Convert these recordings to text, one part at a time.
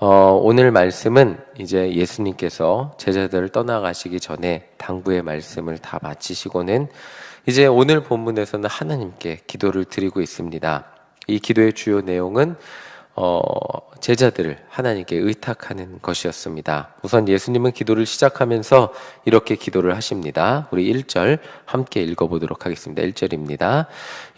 오늘 말씀은 이제 예수님께서 제자들을 떠나가시기 전에 당부의 말씀을 다 마치시고는 이제 오늘 본문에서는 하나님께 기도를 드리고 있습니다. 이 기도의 주요 내용은 제자들을 하나님께 의탁하는 것이었습니다. 우선 예수님은 기도를 시작하면서 이렇게 기도를 하십니다. 우리 1절 함께 읽어보도록 하겠습니다. 1절입니다.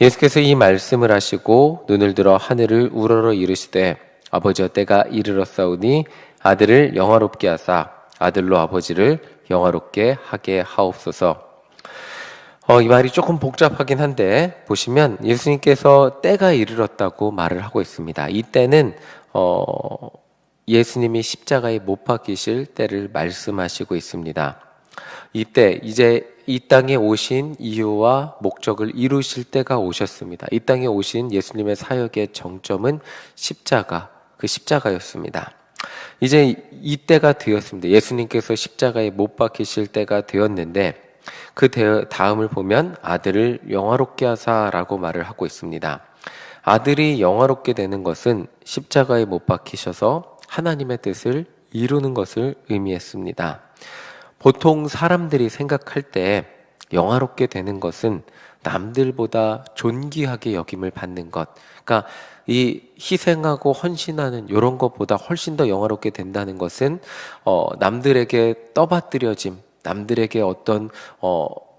예수께서 이 말씀을 하시고 눈을 들어 하늘을 우러러 이르시되 아버지여 때가 이르렀사오니 아들을 영화롭게 하사 아들로 아버지를 영화롭게 하게 하옵소서. 이 말이 조금 복잡하긴 한데 보시면 예수님께서 때가 이르렀다고 말을 하고 있습니다. 이 때는 예수님이 십자가에 못 박히실 때를 말씀하시고 있습니다. 이때 이제 이 땅에 오신 이유와 목적을 이루실 때가 오셨습니다. 이 땅에 오신 예수님의 사역의 정점은 그 십자가였습니다. 이제 이 때가 되었습니다. 예수님께서 십자가에 못 박히실 때가 되었는데 그 다음을 보면 아들을 영화롭게 하사라고 말을 하고 있습니다. 아들이 영화롭게 되는 것은 십자가에 못 박히셔서 하나님의 뜻을 이루는 것을 의미했습니다. 보통 사람들이 생각할 때 영화롭게 되는 것은 남들보다 존귀하게 여김을 받는 것, 그러니까 이 희생하고 헌신하는 이런 것보다 훨씬 더 영화롭게 된다는 것은 남들에게 떠받들여짐, 남들에게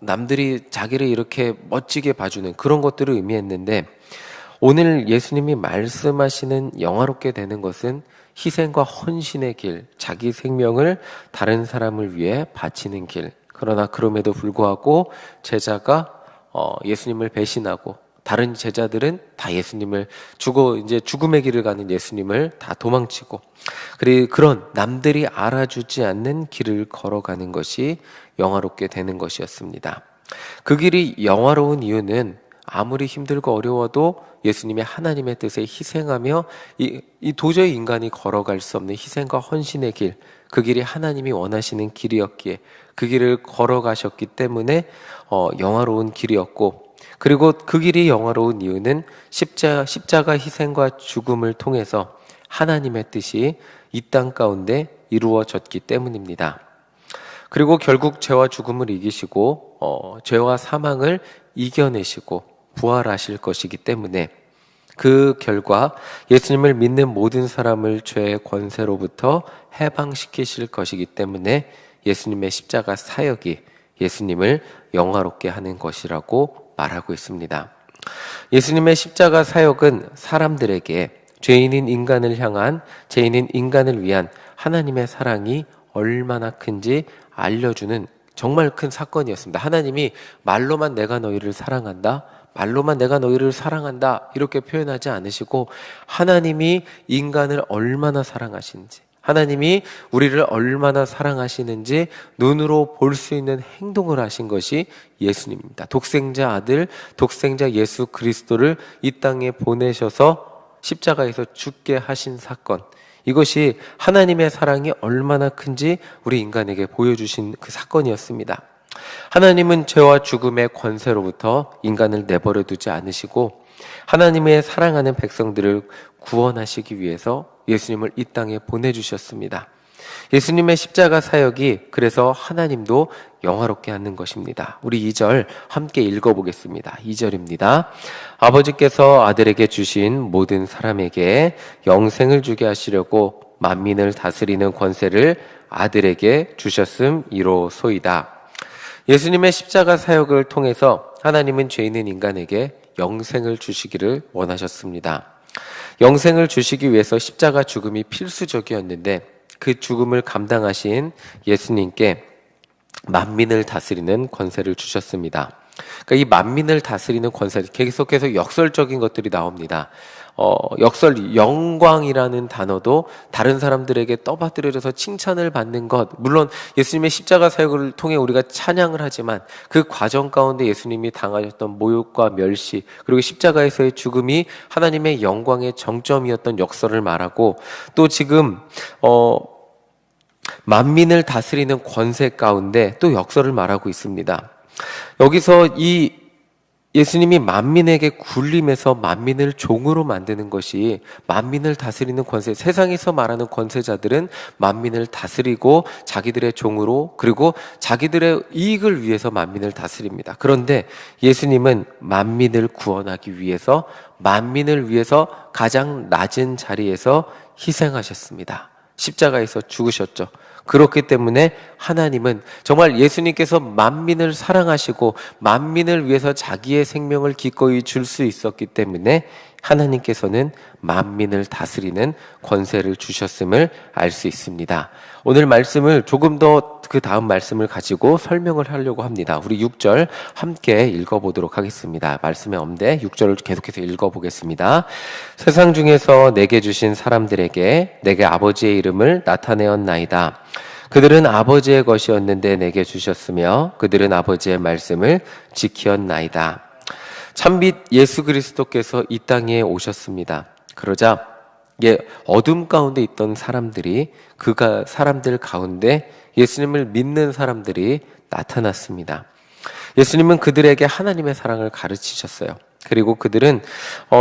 남들이 자기를 이렇게 멋지게 봐주는 그런 것들을 의미했는데, 오늘 예수님이 말씀하시는 영화롭게 되는 것은 희생과 헌신의 길, 자기 생명을 다른 사람을 위해 바치는 길. 그러나 그럼에도 불구하고 제자가 예수님을 배신하고 다른 제자들은 다 예수님을 이제 죽음의 길을 가는 예수님을 다 도망치고, 그리고 그런 남들이 알아주지 않는 길을 걸어가는 것이 영화롭게 되는 것이었습니다. 그 길이 영화로운 이유는 아무리 힘들고 어려워도 예수님이 하나님의 뜻에 희생하며 이 도저히 인간이 걸어갈 수 없는 희생과 헌신의 길, 그 길이 하나님이 원하시는 길이었기에 그 길을 걸어가셨기 때문에 영화로운 길이었고, 그리고 그 길이 영화로운 이유는 십자가 희생과 죽음을 통해서 하나님의 뜻이 이 땅 가운데 이루어졌기 때문입니다. 그리고 결국 죄와 죽음을 이기시고 죄와 사망을 이겨내시고 부활하실 것이기 때문에 그 결과 예수님을 믿는 모든 사람을 죄의 권세로부터 해방시키실 것이기 때문에 예수님의 십자가 사역이 예수님을 영화롭게 하는 것이라고 말하고 있습니다. 예수님의 십자가 사역은 사람들에게 죄인인 인간을 향한, 죄인인 인간을 위한 하나님의 사랑이 얼마나 큰지 알려주는 정말 큰 사건이었습니다. 하나님이 말로만 내가 너희를 사랑한다, 말로만 내가 너희를 사랑한다 이렇게 표현하지 않으시고, 하나님이 인간을 얼마나 사랑하시는지, 하나님이 우리를 얼마나 사랑하시는지 눈으로 볼 수 있는 행동을 하신 것이 예수님입니다. 독생자 아들, 독생자 예수 그리스도를 이 땅에 보내셔서 십자가에서 죽게 하신 사건, 이것이 하나님의 사랑이 얼마나 큰지 우리 인간에게 보여주신 그 사건이었습니다. 하나님은 죄와 죽음의 권세로부터 인간을 내버려 두지 않으시고 하나님의 사랑하는 백성들을 구원하시기 위해서 예수님을 이 땅에 보내주셨습니다. 예수님의 십자가 사역이 그래서 하나님도 영화롭게 하는 것입니다. 우리 2절 함께 읽어보겠습니다. 2절입니다. 아버지께서 아들에게 주신 모든 사람에게 영생을 주게 하시려고 만민을 다스리는 권세를 아들에게 주셨음이로소이다. 예수님의 십자가 사역을 통해서 하나님은 죄 있는 인간에게 영생을 주시기를 원하셨습니다. 영생을 주시기 위해서 십자가 죽음이 필수적이었는데 그 죽음을 감당하신 예수님께 만민을 다스리는 권세를 주셨습니다. 그러니까 이 만민을 다스리는 권세, 계속해서 역설적인 것들이 나옵니다. 영광이라는 단어도 다른 사람들에게 떠받들여져서 칭찬을 받는 것, 물론 예수님의 십자가 사역을 통해 우리가 찬양을 하지만 그 과정 가운데 예수님이 당하셨던 모욕과 멸시, 그리고 십자가에서의 죽음이 하나님의 영광의 정점이었던 역설을 말하고, 또 지금 만민을 다스리는 권세 가운데 또 역설을 말하고 있습니다. 여기서 이 예수님이 만민에게 굴림해서 만민을 종으로 만드는 것이 만민을 다스리는 권세, 세상에서 말하는 권세자들은 만민을 다스리고 자기들의 종으로 그리고 자기들의 이익을 위해서 만민을 다스립니다. 그런데 예수님은 만민을 구원하기 위해서 만민을 위해서 가장 낮은 자리에서 희생하셨습니다. 십자가에서 죽으셨죠. 그렇기 때문에 하나님은 정말 예수님께서 만민을 사랑하시고 만민을 위해서 자기의 생명을 기꺼이 줄 수 있었기 때문에 하나님께서는 만민을 다스리는 권세를 주셨음을 알 수 있습니다. 오늘 말씀을 조금 더 그 다음 말씀을 가지고 설명을 하려고 합니다. 우리 6절 함께 읽어보도록 하겠습니다. 말씀에 없는데 6절을 계속해서 읽어보겠습니다. 세상 중에서 내게 주신 사람들에게 내게 아버지의 이름을 나타내었나이다. 그들은 아버지의 것이었는데 내게 주셨으며 그들은 아버지의 말씀을 지키었나이다. 참빛 예수 그리스도께서 이 땅에 오셨습니다. 그러자 어둠 가운데 있던 사람들 가운데 예수님을 믿는 사람들이 나타났습니다. 예수님은 그들에게 하나님의 사랑을 가르치셨어요. 그리고 그들은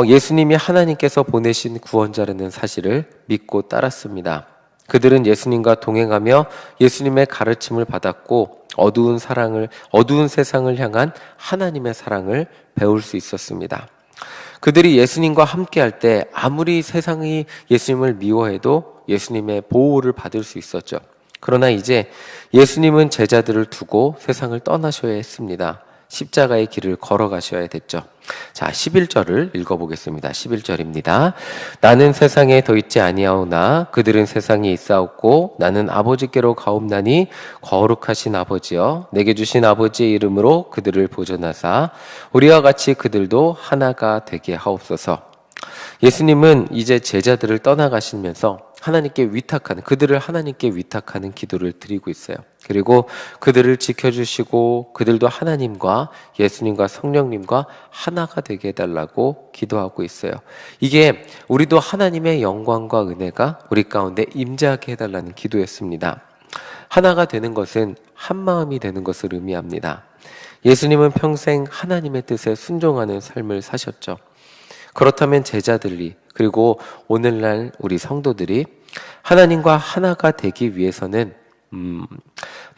예수님이 하나님께서 보내신 구원자라는 사실을 믿고 따랐습니다. 그들은 예수님과 동행하며 예수님의 가르침을 받았고 어두운 세상을 향한 하나님의 사랑을 배울 수 있었습니다. 그들이 예수님과 함께할 때 아무리 세상이 예수님을 미워해도 예수님의 보호를 받을 수 있었죠. 그러나 이제 예수님은 제자들을 두고 세상을 떠나셔야 했습니다. 십자가의 길을 걸어가셔야 됐죠. 자, 11절을 읽어보겠습니다. 11절입니다. 나는 세상에 더 있지 아니하오나 그들은 세상에 있사옵고 나는 아버지께로 가옵나니 거룩하신 아버지여 내게 주신 아버지의 이름으로 그들을 보존하사 우리와 같이 그들도 하나가 되게 하옵소서. 예수님은 이제 제자들을 떠나가시면서 그들을 하나님께 위탁하는 기도를 드리고 있어요. 그리고 그들을 지켜주시고 그들도 하나님과 예수님과 성령님과 하나가 되게 해달라고 기도하고 있어요. 이게 우리도 하나님의 영광과 은혜가 우리 가운데 임재하게 해달라는 기도였습니다. 하나가 되는 것은 한 마음이 되는 것을 의미합니다. 예수님은 평생 하나님의 뜻에 순종하는 삶을 사셨죠. 그렇다면 제자들이 그리고 오늘날 우리 성도들이 하나님과 하나가 되기 위해서는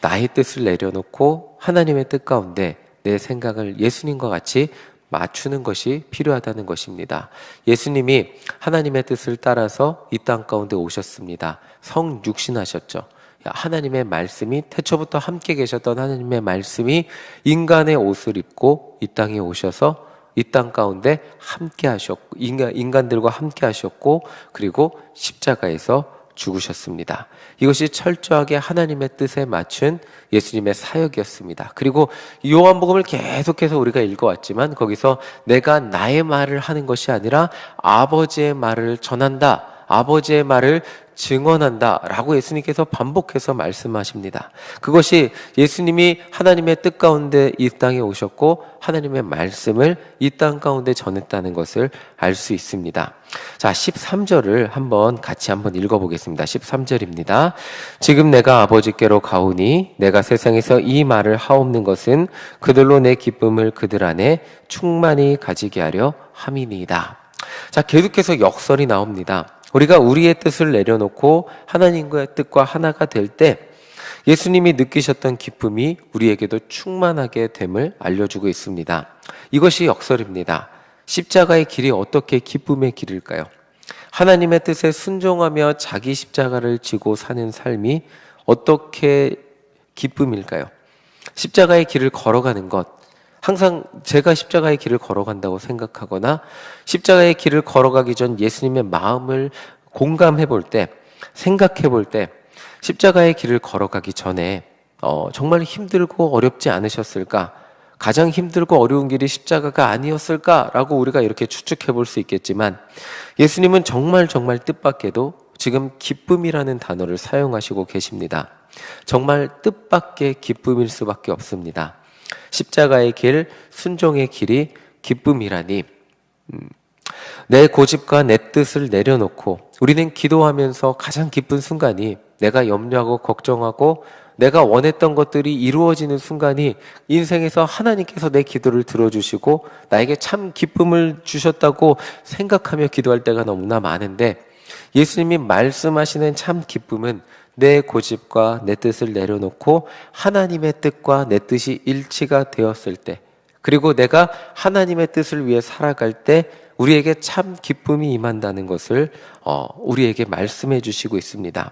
나의 뜻을 내려놓고 하나님의 뜻 가운데 내 생각을 예수님과 같이 맞추는 것이 필요하다는 것입니다. 예수님이 하나님의 뜻을 따라서 이 땅 가운데 오셨습니다. 성육신하셨죠. 하나님의 말씀이 태초부터 함께 계셨던 하나님의 말씀이 인간의 옷을 입고 이 땅에 오셔서 이 땅 가운데 함께 하셨고 인간들과 함께 하셨고 그리고 십자가에서 죽으셨습니다. 이것이 철저하게 하나님의 뜻에 맞춘 예수님의 사역이었습니다. 그리고 요한복음을 계속해서 우리가 읽어왔지만 거기서 내가 나의 말을 하는 것이 아니라 아버지의 말을 전한다. 아버지의 말을 증언한다 라고 예수님께서 반복해서 말씀하십니다. 그것이 예수님이 하나님의 뜻 가운데 이 땅에 오셨고 하나님의 말씀을 이 땅 가운데 전했다는 것을 알 수 있습니다. 자, 13절을 같이 한번 읽어보겠습니다. 13절입니다. 지금 내가 아버지께로 가오니 내가 세상에서 이 말을 하옵는 것은 그들로 내 기쁨을 그들 안에 충만히 가지게 하려 함이니이다. 자, 계속해서 역설이 나옵니다. 우리가 우리의 뜻을 내려놓고 하나님과의 뜻과 하나가 될 때 예수님이 느끼셨던 기쁨이 우리에게도 충만하게 됨을 알려주고 있습니다. 이것이 역설입니다. 십자가의 길이 어떻게 기쁨의 길일까요? 하나님의 뜻에 순종하며 자기 십자가를 지고 사는 삶이 어떻게 기쁨일까요? 십자가의 길을 걸어가는 것, 항상 제가 십자가의 길을 걸어간다고 생각하거나 십자가의 길을 걸어가기 전 예수님의 마음을 공감해 볼 때, 생각해 볼 때 십자가의 길을 걸어가기 전에 정말 힘들고 어렵지 않으셨을까? 가장 힘들고 어려운 길이 십자가가 아니었을까라고 우리가 이렇게 추측해 볼 수 있겠지만 예수님은 정말 뜻밖에도 지금 기쁨이라는 단어를 사용하시고 계십니다. 정말 뜻밖의 기쁨일 수밖에 없습니다. 십자가의 길, 순종의 길이 기쁨이라니 내 고집과 내 뜻을 내려놓고 우리는 기도하면서 가장 기쁜 순간이 내가 염려하고 걱정하고 내가 원했던 것들이 이루어지는 순간이 인생에서 하나님께서 내 기도를 들어주시고 나에게 참 기쁨을 주셨다고 생각하며 기도할 때가 너무나 많은데, 예수님이 말씀하시는 참 기쁨은 내 고집과 내 뜻을 내려놓고 하나님의 뜻과 내 뜻이 일치가 되었을 때, 그리고 내가 하나님의 뜻을 위해 살아갈 때 우리에게 참 기쁨이 임한다는 것을 우리에게 말씀해 주시고 있습니다.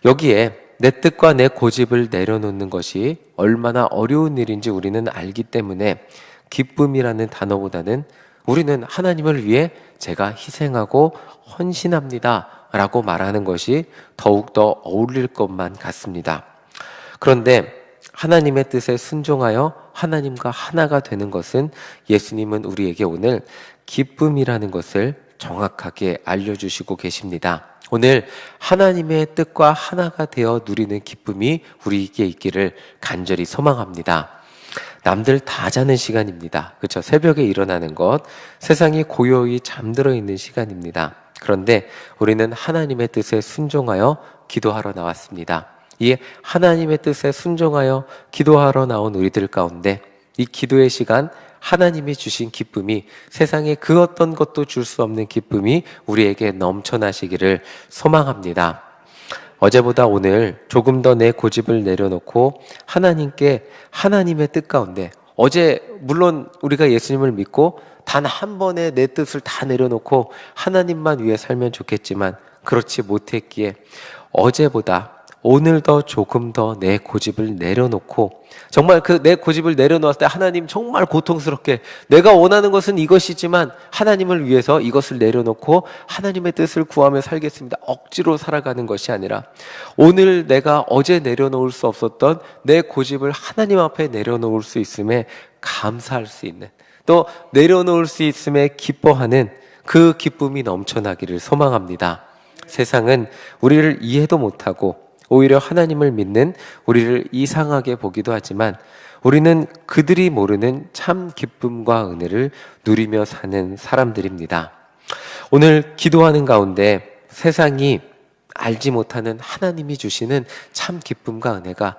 여기에 내 뜻과 내 고집을 내려놓는 것이 얼마나 어려운 일인지 우리는 알기 때문에 기쁨이라는 단어보다는 우리는 하나님을 위해 제가 희생하고 헌신합니다 라고 말하는 것이 더욱더 어울릴 것만 같습니다. 그런데 하나님의 뜻에 순종하여 하나님과 하나가 되는 것은, 예수님은 우리에게 오늘 기쁨이라는 것을 정확하게 알려주시고 계십니다. 오늘 하나님의 뜻과 하나가 되어 누리는 기쁨이 우리에게 있기를 간절히 소망합니다. 남들 다 자는 시간입니다. 그렇죠? 새벽에 일어나는 것, 세상이 고요히 잠들어 있는 시간입니다. 그런데 우리는 하나님의 뜻에 순종하여 기도하러 나왔습니다. 이 하나님의 뜻에 순종하여 기도하러 나온 우리들 가운데 이 기도의 시간, 하나님이 주신 기쁨이, 세상에 그 어떤 것도 줄 수 없는 기쁨이 우리에게 넘쳐나시기를 소망합니다. 어제보다 오늘 조금 더 내 고집을 내려놓고 하나님께, 하나님의 뜻 가운데, 어제 물론 우리가 예수님을 믿고 단 한 번에 내 뜻을 다 내려놓고 하나님만 위해 살면 좋겠지만 그렇지 못했기에 어제보다 오늘 더 조금 더 내 고집을 내려놓고, 정말 그 내 고집을 내려놓았을 때 하나님 정말 고통스럽게, 내가 원하는 것은 이것이지만 하나님을 위해서 이것을 내려놓고 하나님의 뜻을 구하며 살겠습니다, 억지로 살아가는 것이 아니라 오늘 내가 어제 내려놓을 수 없었던 내 고집을 하나님 앞에 내려놓을 수 있음에 감사할 수 있는, 또 내려놓을 수 있음에 기뻐하는 그 기쁨이 넘쳐나기를 소망합니다. 세상은 우리를 이해도 못하고 오히려 하나님을 믿는 우리를 이상하게 보기도 하지만 우리는 그들이 모르는 참 기쁨과 은혜를 누리며 사는 사람들입니다. 오늘 기도하는 가운데 세상이 알지 못하는 하나님이 주시는 참 기쁨과 은혜가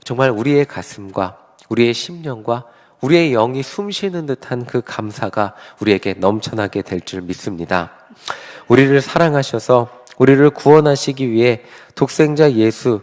정말 우리의 가슴과 우리의 심령과 우리의 영이 숨쉬는 듯한 그 감사가 우리에게 넘쳐나게 될 줄 믿습니다. 우리를 사랑하셔서 우리를 구원하시기 위해 독생자 예수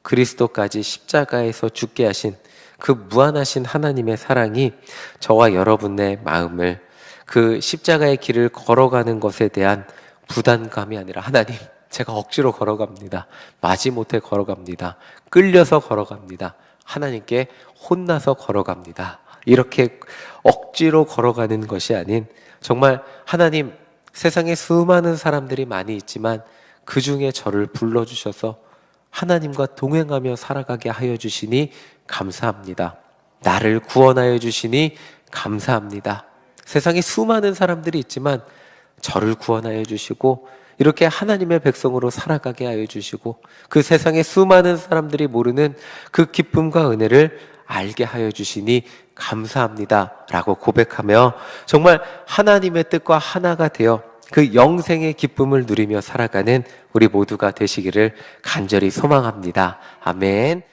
그리스도까지 십자가에서 죽게 하신 그 무한하신 하나님의 사랑이 저와 여러분의 마음을, 그 십자가의 길을 걸어가는 것에 대한 부담감이 아니라, 하나님, 제가 억지로 걸어갑니다, 마지못해 걸어갑니다, 끌려서 걸어갑니다, 하나님께 혼나서 걸어갑니다, 이렇게 억지로 걸어가는 것이 아닌, 정말 하나님, 세상에 수많은 사람들이 많이 있지만 그 중에 저를 불러주셔서 하나님과 동행하며 살아가게 하여 주시니 감사합니다. 나를 구원하여 주시니 감사합니다. 세상에 수많은 사람들이 있지만 저를 구원하여 주시고 이렇게 하나님의 백성으로 살아가게 하여 주시고 그 세상에 수많은 사람들이 모르는 그 기쁨과 은혜를 알게 하여 주시니 감사합니다 라고 고백하며 정말 하나님의 뜻과 하나가 되어 그 영생의 기쁨을 누리며 살아가는 우리 모두가 되시기를 간절히 소망합니다. 아멘.